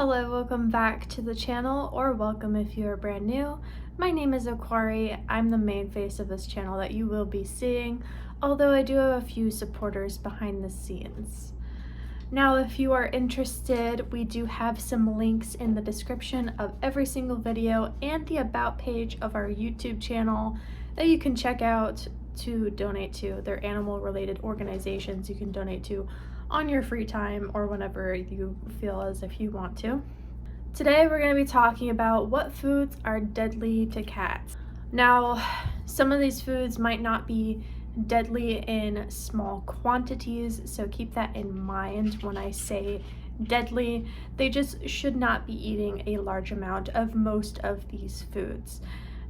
Hello, welcome back to the channel, or welcome if you are brand new. My name is Aquari. I'm the main face of this channel that you will be seeing, although I do have a few supporters behind the scenes. Now, if you are interested, we do have some links in the description of every single video and the about page of our YouTube channel that you can check out to donate to. They're animal related organizations you can donate to on your free time or whenever you feel as if you want to. Today we're going to be talking about what foods are deadly to cats. Now, some of these foods might not be deadly in small quantities, so keep that in mind when I say deadly. They just should not be eating a large amount of most of these foods.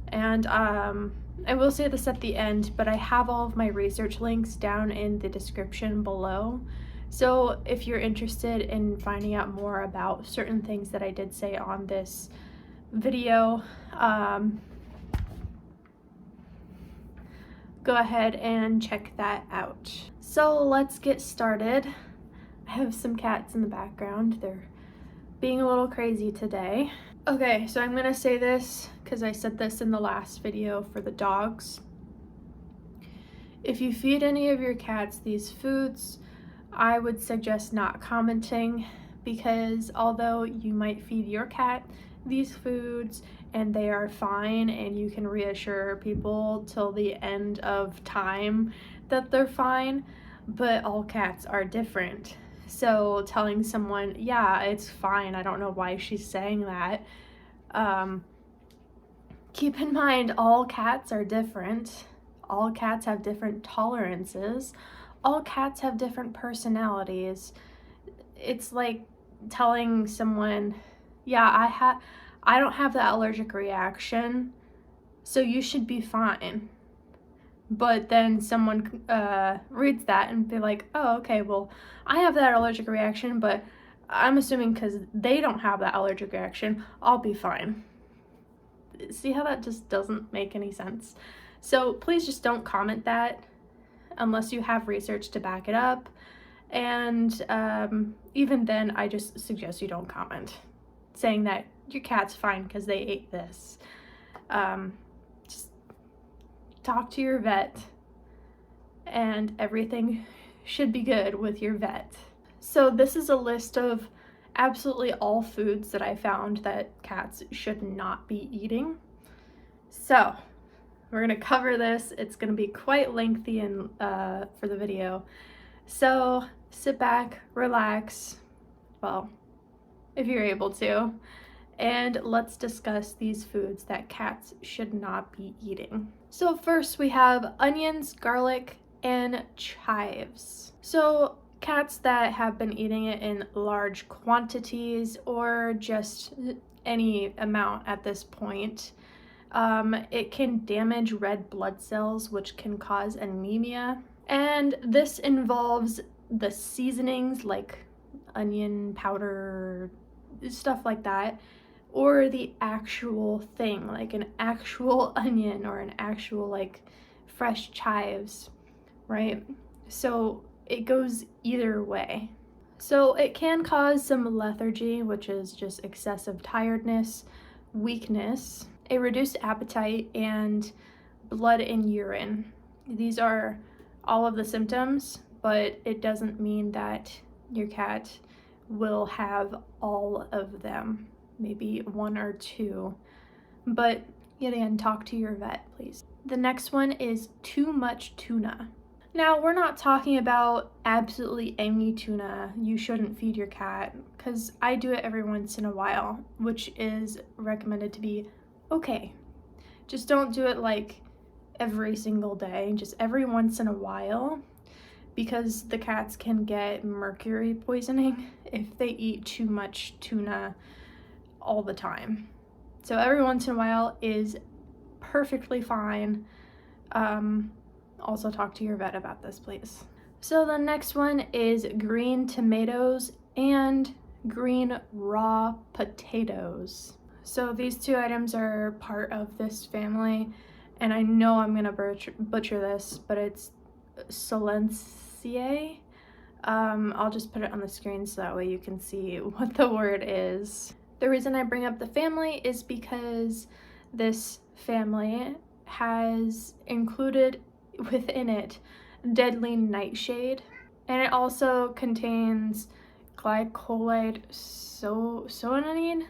And I will say this at the end, but I have all of my research links down in the description below. So if you're interested in finding out more about certain things that I did say on this video, go ahead and check that out. So let's get started. I have some cats in the background. They're being a little crazy today. Okay, so I'm gonna say this because I said this in the last video for the dogs. If you feed any of your cats these foods, I would suggest not commenting, because although you might feed your cat these foods and they are fine and you can reassure people till the end of time that they're fine, but all cats are different. So telling someone, yeah, it's fine, I don't know why she's saying that. Keep in mind, all cats are different. All cats have different tolerances. All cats have different personalities. It's like telling someone, yeah, I don't have that allergic reaction, so you should be fine. But then someone reads that and be like, oh, okay, well, I have that allergic reaction, but I'm assuming because they don't have that allergic reaction, I'll be fine. See how that just doesn't make any sense? So please just don't comment that unless you have research to back it up. And even then, I just suggest you don't comment saying that your cat's fine because they ate this. Just talk to your vet and everything should be good with your vet. So this is a list of absolutely all foods that I found that cats should not be eating. So we're going to cover this. It's going to be quite lengthy and for the video. So sit back, relax, well, if you're able to, and let's discuss these foods that cats should not be eating. So first we have onions, garlic, and chives. So cats that have been eating it in large quantities or just any amount at this point, it can damage red blood cells, which can cause anemia. And this involves the seasonings like onion powder, stuff like that, or the actual thing, like an actual onion or an actual like fresh chives, right? So it goes either way. So it can cause some lethargy, which is just excessive tiredness, weakness, a reduced appetite, and blood in urine. These are all of the symptoms, but it doesn't mean that your cat will have all of them, maybe one or two. But yet again, talk to your vet, please. The next one is too much tuna. Now, we're not talking about absolutely any tuna you shouldn't feed your cat, because I do it every once in a while, which is recommended to be okay. Just don't do it like every single day, just every once in a while, because the cats can get mercury poisoning if they eat too much tuna all the time. So every once in a while is perfectly fine. Also talk to your vet about this, please. So the next one is green tomatoes and green raw potatoes. So these two items are part of this family, and I know I'm gonna butcher this, but it's Solentiaceae. I'll just put it on the screen so that way you can see what the word is. The reason I bring up the family is because this family has included within it deadly nightshade, and it also contains glycolide solanine.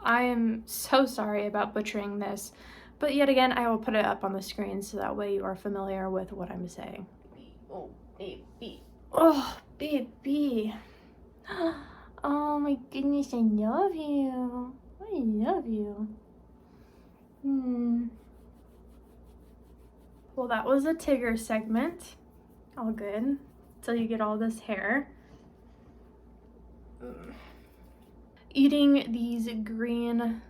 I am so sorry about butchering this, but yet again, I will put it up on the screen so that way you are familiar with what I'm saying. Oh, baby. Oh, baby. Oh my goodness, I love you. I love you. Well, that was a Tigger segment. All good. Till you get all this hair. Eating these green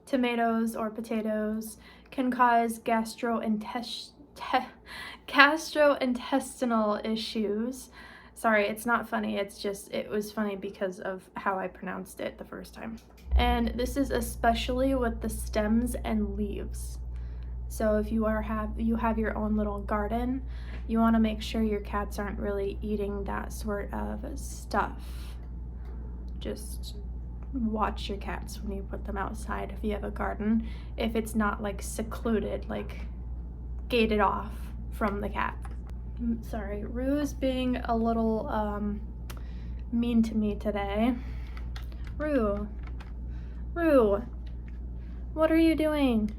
tomatoes or potatoes can cause gastrointestinal issues. Sorry, it's not funny, it was funny because of how I pronounced it the first time. And this is especially with the stems and leaves. So if you have your own little garden, you want to make sure your cats aren't really eating that sort of stuff. Just watch your cats when you put them outside if you have a garden, if it's not like secluded, like gated off from the cat. Sorry, Rue is being a little mean to me today. Rue, what are you doing?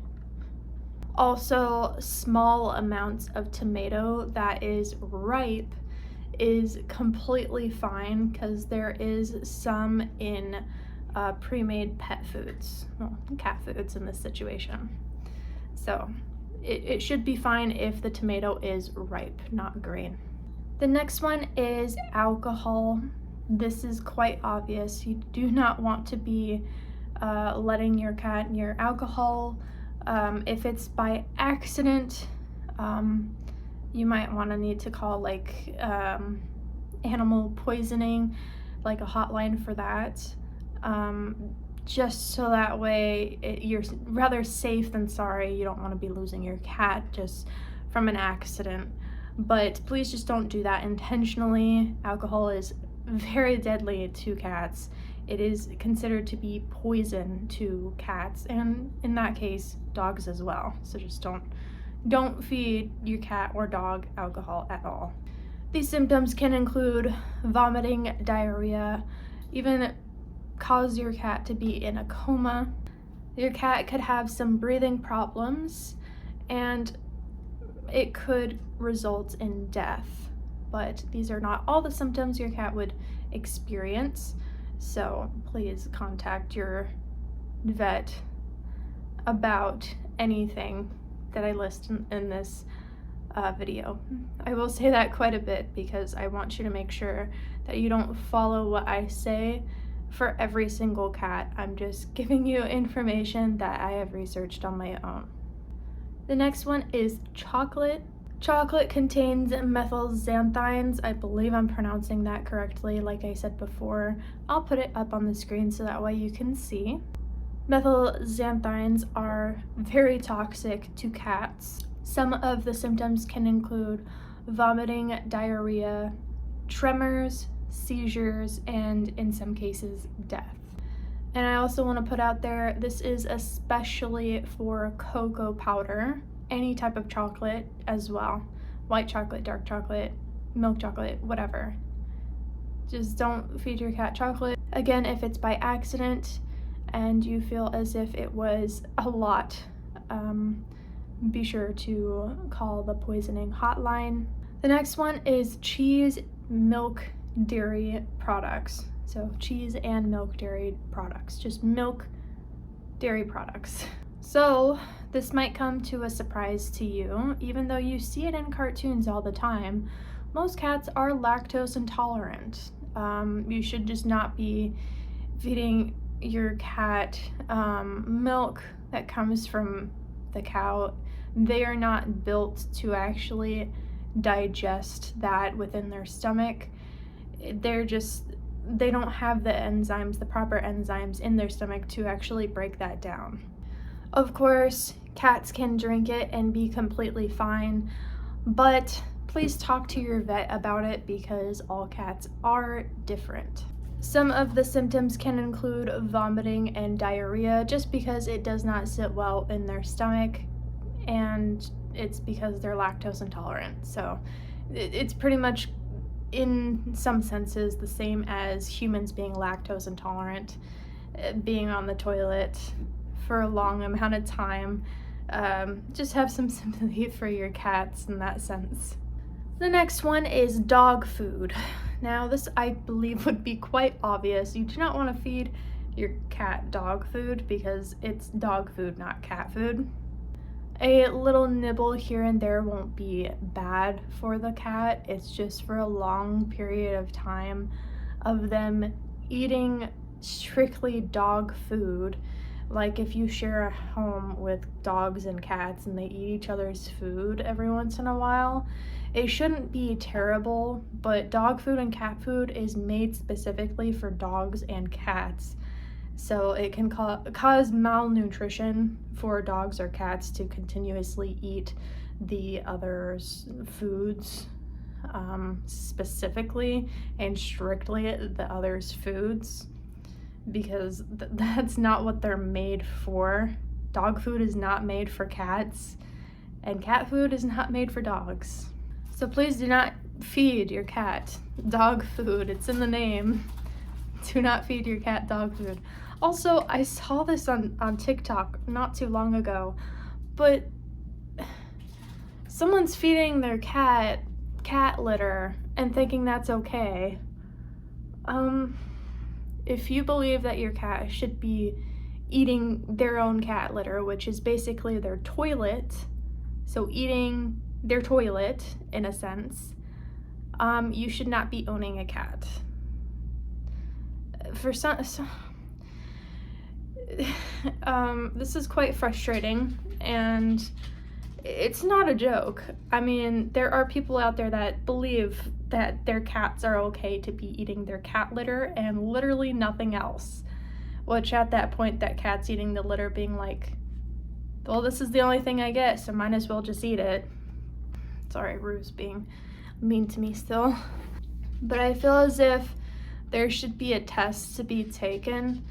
Also, small amounts of tomato that is ripe is completely fine because there is some in pre-made pet foods, well, cat foods in this situation. So it should be fine if the tomato is ripe, not green. The next one is alcohol. This is quite obvious. You do not want to be letting your cat near alcohol. If it's by accident, you might want to need to call like animal poisoning, like a hotline for that, just so that way you're rather safe than sorry. You don't want to be losing your cat just from an accident, but please just don't do that intentionally. Alcohol is very deadly to cats. It is considered to be poison to cats, and in that case, dogs as well. So just don't feed your cat or dog alcohol at all. These symptoms can include vomiting, diarrhea, even cause your cat to be in a coma. Your cat could have some breathing problems, and it could result in death. But these are not all the symptoms your cat would experience, so please contact your vet about anything that I list in this video. I will say that quite a bit because I want you to make sure that you don't follow what I say for every single cat. I'm just giving you information that I have researched on my own. The next one is chocolate. Chocolate contains methylxanthines. I believe I'm pronouncing that correctly, like I said before. I'll put it up on the screen so that way you can see. Methylxanthines are very toxic to cats. Some of the symptoms can include vomiting, diarrhea, tremors, seizures, and in some cases, death. And I also want to put out there, this is especially for cocoa powder, any type of chocolate as well. White chocolate, dark chocolate, milk chocolate, whatever. Just don't feed your cat chocolate. Again, if it's by accident and you feel as if it was a lot, be sure to call the poisoning hotline. The next one is cheese, milk, dairy products. So cheese and milk, dairy products, just milk, dairy products. So this might come to a surprise to you, even though you see it in cartoons all the time. Most cats are lactose intolerant. You should just not be feeding your cat milk that comes from the cow. They are not built to actually digest that within their stomach. They don't have the enzymes, the proper enzymes in their stomach to actually break that down. Of course, cats can drink it and be completely fine, but please talk to your vet about it because all cats are different. Some of the symptoms can include vomiting and diarrhea just because it does not sit well in their stomach, and it's because they're lactose intolerant. So it's pretty much, in some senses, the same as humans being lactose intolerant, being on the toilet for a long amount of time. Just have some sympathy for your cats in that sense. The next one is dog food. Now, this I believe would be quite obvious. You do not want to feed your cat dog food because it's dog food, not cat food. A little nibble here and there won't be bad for the cat. It's just for a long period of time of them eating strictly dog food. Like if you share a home with dogs and cats and they eat each other's food every once in a while, it shouldn't be terrible, but dog food and cat food is made specifically for dogs and cats. So it can cause malnutrition for dogs or cats to continuously eat the other's foods, specifically and strictly the other's foods, because that's not what they're made for. Dog food is not made for cats, and cat food is not made for dogs. So please do not feed your cat dog food. It's in the name. Do not feed your cat dog food. Also, I saw this on TikTok not too long ago, but someone's feeding their cat litter and thinking that's okay. If you believe that your cat should be eating their own cat litter, which is basically their toilet, so eating their toilet in a sense, you should not be owning a cat. For some this is quite frustrating, and it's not a joke. I mean, there are people out there that believe that their cats are okay to be eating their cat litter and literally nothing else. Which at that point, that cat's eating the litter being like, well, this is the only thing I get, so might as well just eat it. Sorry, Rue's being mean to me still. But I feel as if there should be a test to be taken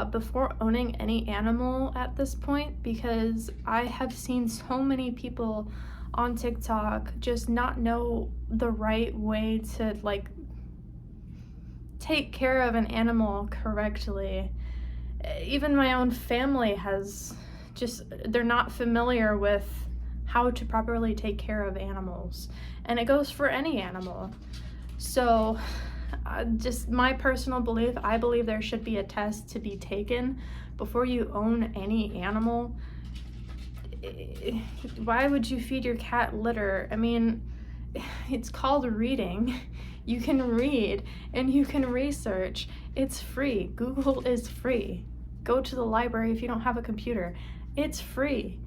before owning any animal at this point, because I have seen so many people on TikTok just not know the right way to like take care of an animal correctly. Even my own family they're not familiar with how to properly take care of animals, and it goes for any animal. So just my personal belief, I believe there should be a test to be taken before you own any animal. Why would you feed your cat litter? I mean, it's called reading. You can read and you can research. It's free. Google is free. Go to the library if you don't have a computer. It's free.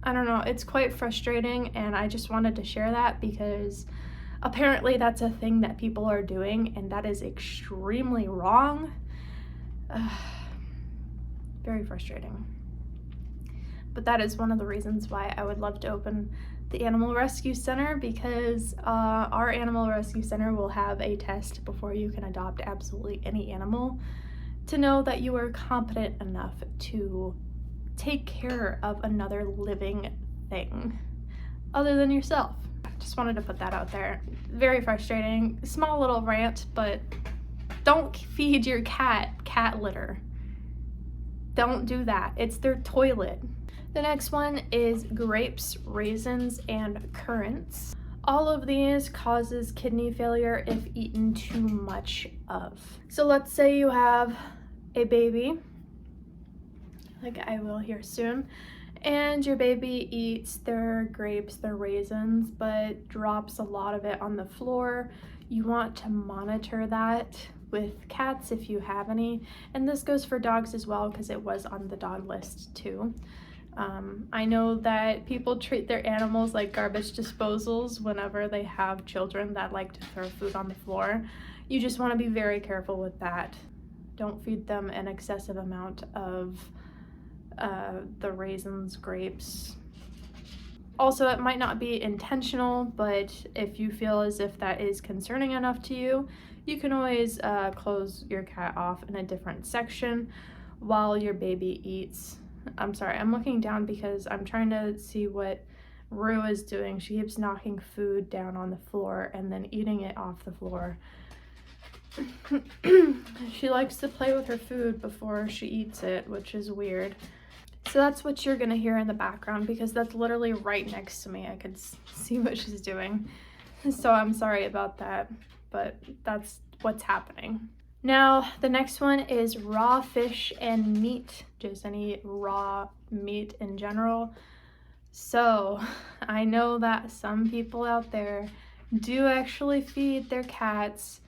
I don't know, it's quite frustrating, and I just wanted to share that because apparently that's a thing that people are doing, and that is extremely wrong. Very frustrating. But that is one of the reasons why I would love to open the Animal Rescue Center, because our Animal Rescue Center will have a test before you can adopt absolutely any animal to know that you are competent enough to take care of another living thing other than yourself. Just wanted to put that out there. Very frustrating. Small little rant, but don't feed your cat litter. Don't do that. It's their toilet. The next one is grapes, raisins, and currants. All of these causes kidney failure if eaten too much of. So let's say you have a baby, like I will here soon, and your baby eats their grapes, their raisins, but drops a lot of it on the floor. You want to monitor that with cats if you have any, and this goes for dogs as well because it was on the dog list too. I know that people treat their animals like garbage disposals whenever they have children that like to throw food on the floor. You just want to be very careful with that. Don't feed them an excessive amount of the raisins, grapes, Also, it might not be intentional, but if you feel as if that is concerning enough to you, you can always close your cat off in a different section while your baby eats. I'm sorry, I'm looking down because I'm trying to see what Rue is doing. She keeps knocking food down on the floor and then eating it off the floor. She likes to play with her food before she eats it, which is weird. So that's what you're gonna hear in the background because that's literally right next to me. I could see what she's doing. So I'm sorry about that, but that's what's happening. Now, the next one is raw fish and meat, just any raw meat in general. So I know that some people out there do actually feed their cats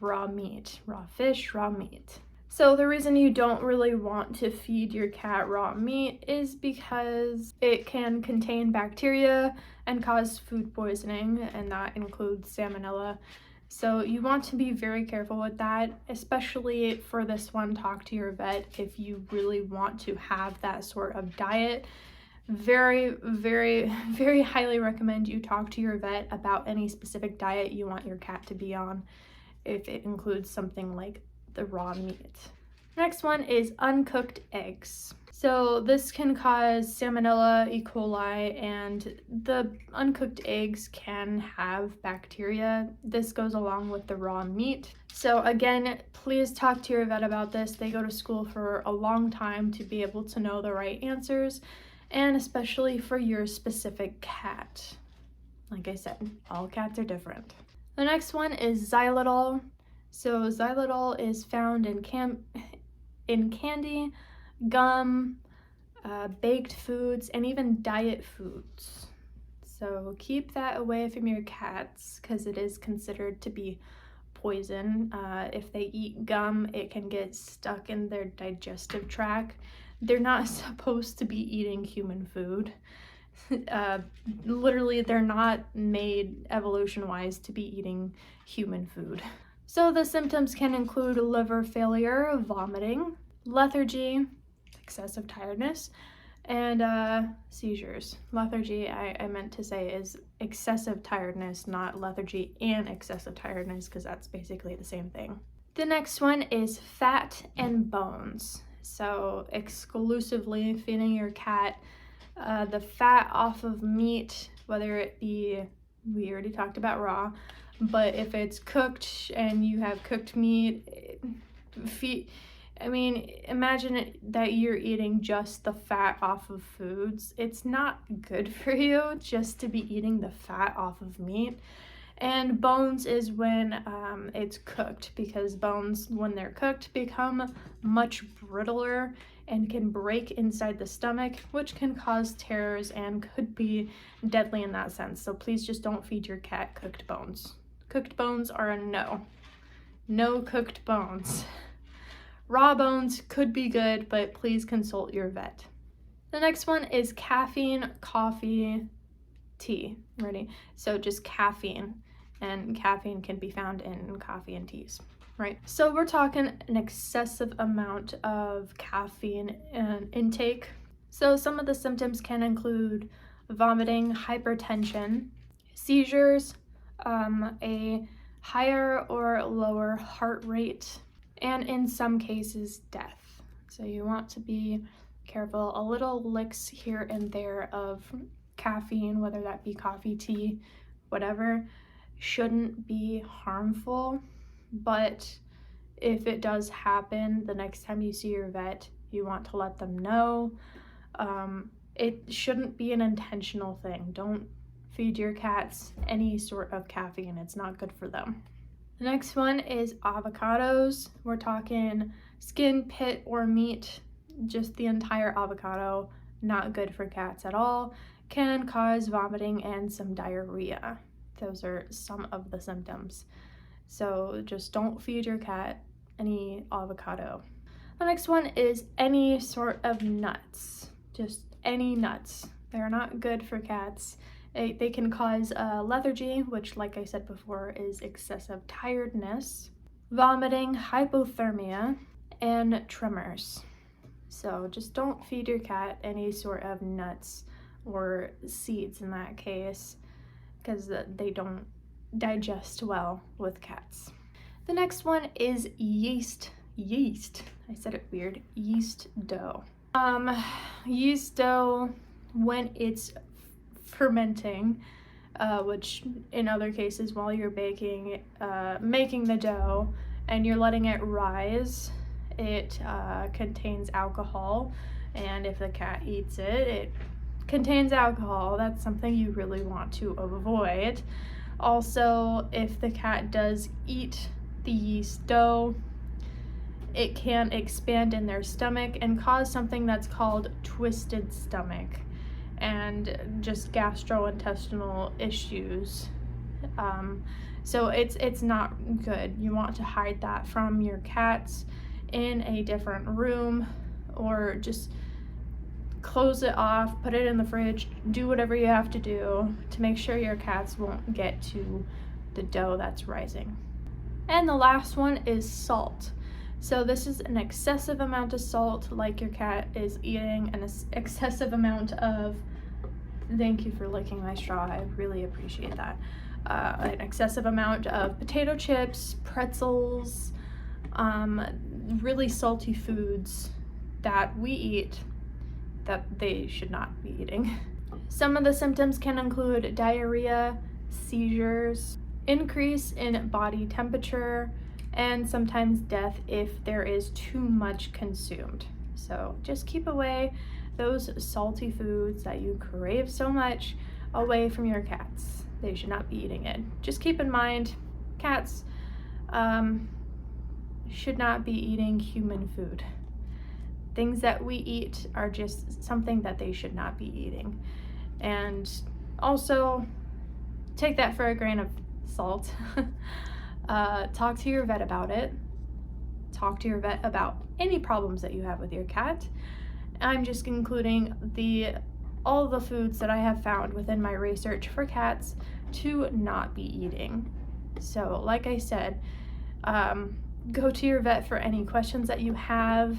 raw meat, raw fish, raw meat. So the reason you don't really want to feed your cat raw meat is because it can contain bacteria and cause food poisoning, and that includes salmonella. So you want to be very careful with that, especially for this one, talk to your vet if you really want to have that sort of diet. Very, very, very highly recommend you talk to your vet about any specific diet you want your cat to be on, if it includes something like the raw meat. Next one is uncooked eggs. So this can cause Salmonella, E. coli, and the uncooked eggs can have bacteria. This goes along with the raw meat. So again, please talk to your vet about this. They go to school for a long time to be able to know the right answers, and especially for your specific cat. Like I said, all cats are different. The next one is xylitol. So xylitol is found in candy, gum, baked foods, and even diet foods. So keep that away from your cats because it is considered to be poison. If they eat gum, it can get stuck in their digestive tract. They're not supposed to be eating human food. Literally, they're not made evolution-wise to be eating human food. So the symptoms can include liver failure, vomiting, lethargy, excessive tiredness, and seizures. Lethargy, I meant to say, is excessive tiredness, not lethargy and excessive tiredness, because that's basically the same thing. The next one is fat and bones. So exclusively feeding your cat the fat off of meat, whether it be, we already talked about raw, but if it's cooked and you have cooked meat, imagine that you're eating just the fat off of foods. It's not good for you just to be eating the fat off of meat. And bones is when it's cooked, because bones, when they're cooked, become much brittler and can break inside the stomach, which can cause tears and could be deadly in that sense. So please just don't feed your cat cooked bones. Cooked bones are a no. No cooked bones. Raw bones could be good, but please consult your vet. The next one is caffeine, coffee, tea. Ready? So just caffeine, and caffeine can be found in coffee and teas, right? So we're talking an excessive amount of caffeine intake. So some of the symptoms can include vomiting, hypertension, seizures, a higher or lower heart rate, and in some cases, death. So you want to be careful. A little licks here and there of caffeine, whether that be coffee, tea, whatever, shouldn't be harmful. But if it does happen, the next time you see your vet, you want to let them know. It shouldn't be an intentional thing. Don't feed your cats any sort of caffeine. It's not good for them. The next one is avocados. We're talking skin, pit, or meat. Just the entire avocado, not good for cats at all. Can cause vomiting and some diarrhea. Those are some of the symptoms. So just don't feed your cat any avocado. The next one is any sort of nuts. Just any nuts. They're not good for cats. They can cause lethargy, which, like I said before, is excessive tiredness, vomiting, hypothermia, and tremors. So just don't feed your cat any sort of nuts or seeds in that case, because they don't digest well with cats. The next one is yeast. I said it weird. Yeast dough. Yeast dough, when it's fermenting, which in other cases while you're baking, making the dough and you're letting it rise, it contains alcohol, and if the cat eats it, it contains alcohol. That's something you really want to avoid. Also, if the cat does eat the yeast dough, it can expand in their stomach and cause something that's called twisted stomach and just gastrointestinal issues. So it's not good. You want to hide that from your cats in a different room, or just close it off, put it in the fridge, do whatever you have to do to make sure your cats won't get to the dough that's rising. And the last one is salt. So this is an excessive amount of salt, like your cat is eating an excessive amount of, thank you for licking my straw, I really appreciate that, an excessive amount of potato chips, pretzels, really salty foods that we eat that they should not be eating. Some of the symptoms can include diarrhea, seizures, increase in body temperature, and sometimes death if there is too much consumed. So just keep away those salty foods that you crave so much away from your cats. They should not be eating it. Just keep in mind, cats should not be eating human food. Things that we eat are just something that they should not be eating. And also, take that for a grain of salt. Talk to your vet about it. Talk to your vet about any problems that you have with your cat. I'm just including all the foods that I have found within my research for cats to not be eating. So like I said, go to your vet for any questions that you have.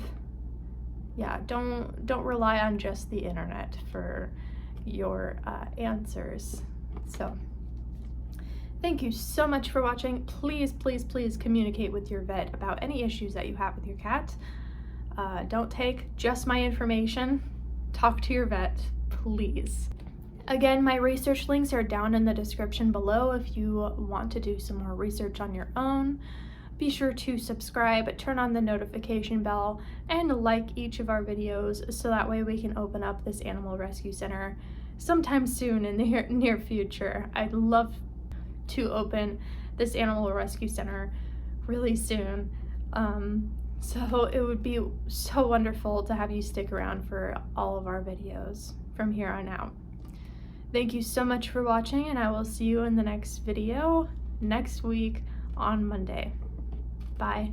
Yeah, don't rely on just the internet for your answers. So thank you so much for watching. Please communicate with your vet about any issues that you have with your cat. Don't take just my information. Talk to your vet, please. Again, my research links are down in the description below if you want to do some more research on your own. Be sure to subscribe, turn on the notification bell, and like each of our videos so that way we can open up this animal rescue center sometime soon in the near future. I'd love to open this animal rescue center really soon. So it would be so wonderful to have you stick around for all of our videos from here on out. Thank you so much for watching, and I will see you in the next video next week on Monday. Bye.